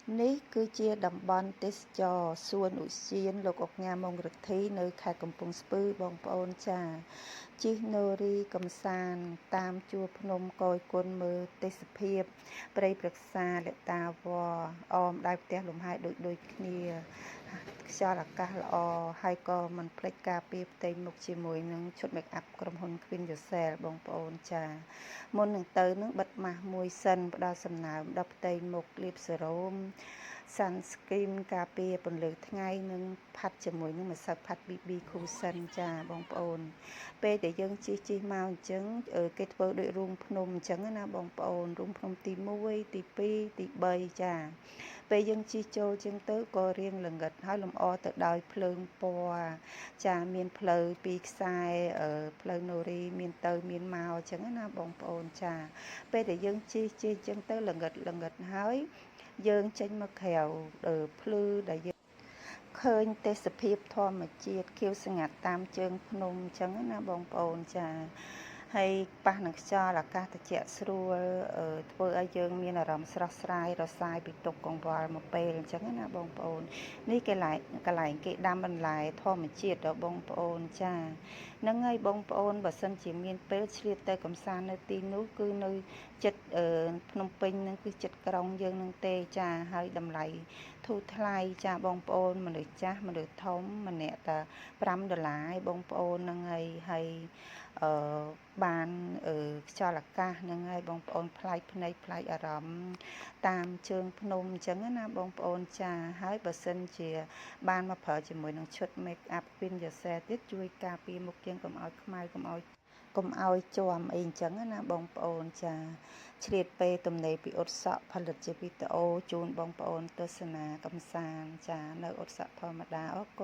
នេះគឺជាតំបន់ទេសចរណ៍សួនឧទ្យានលោកឧកញ៉ា ម៉ុង រិទ្ធី នៅខេត្តកំពង់ស្ពឺបងប្អូនចាជិះណូរីកំសាន្តតាមជួរភ្នំកយគុណមើលទេសភាពព្រៃព្រឹក្សាលតាវរអមដៃផ្ទះលំហែដូចគ្នាខ្យល់អាកាសល្អហើយក៏មិនភ្លេចការពារផ្ទៃមុខជាមួយនឹងឈុត make up ក្រុមហ៊ុន Queen Yosel បងប្អូនចាមុននឹងទៅនឹងបិទម៉ាស់មួយសិនផ្ដល់សំណើមដល់ផ្ទៃមុខលាបសេរ៉ូម sunscreen ការពារពន្លឺថ្ងៃនិងផាត់ជាមួយនឹងម្សៅផាត់ BB Cushion ចាបងប្អូនពេលដែលយើងជិះមកអញ្ចឹងគេធ្វើដូចរូងភ្នំអញ្ចឹងណាបងប្អូនរូងភ្នំទី1ទី2ទី3ចាពេលយើងជិះចូលជាងទៅក៏រៀងល្ងិតហើយលម្អទៅដោយភ្លើងពណ៌ចាមានផ្លូវពីរខ្សែផ្លូវណូរីមានទៅមានមកអញ្ចឹងណាបងប្អូនចាពេលដែលយើងជិះអញ្ចឹងទៅល្ងិតហើយយើងចេញមកក្រៅភ្លឺដែលយើងឃើញទេសភាពធម្មជាតិខៀវស្ងាត់តាមជើងភ្នំអញ្ចឹងណាបងប្អូនចាហើយប៉ះនឹងខ្យល់អាកាសត្រជាក់ស្រួលធ្វើឲ្យយើងមានអារម្មណ៍ស្រស់ស្រាយរសាយពីទុក្ខកង្វល់មកពេលអញ្ចឹងណាបងប្អូននេះកន្លែងគេដាំបន្លែធម្មជាតិដល់បងប្អូនចាហ្នឹងហើយបងប្អូនបើសិនជាមានពេលឆ្លៀតទៅកំសាន្តនៅទីនោះគឺនៅចិត្តភ្នំពេញហ្នឹងគឺចិត្តក្រុងយើងនឹងទេចាហើយតម្លៃធូរថ្លៃចាបងប្អូនមនុស្សចាស់មនុស្សធំម្នាក់តែ$5ឯងបងប្អូនហ្នឹងហើយបានខ្យល់អាកាសហ្នឹងហើយបងប្អូនប្លែកភ្នែកប្លែកអារម្មណ៍តាមជើងភ្នំអញ្ចឹងណាបងប្អូនចាហើយបើសិនជាបានមកប្រើជាមួយនឹងឈុត make up Queen Yosel ទៀតជួយការពារមុខយើងកុំឲ្យខ្មៅកុំឲ្យជាប់អីអញ្ចឹងណាបងប្អូនចាឆ្លៀតពេលទំនេរពីអ៊ុតសក់ផលិតជាវីដេអូជូនបងប្អូនទស្សនាកំសាន្តចានៅអ៊ុតសក់ធម្មតាអរគុណ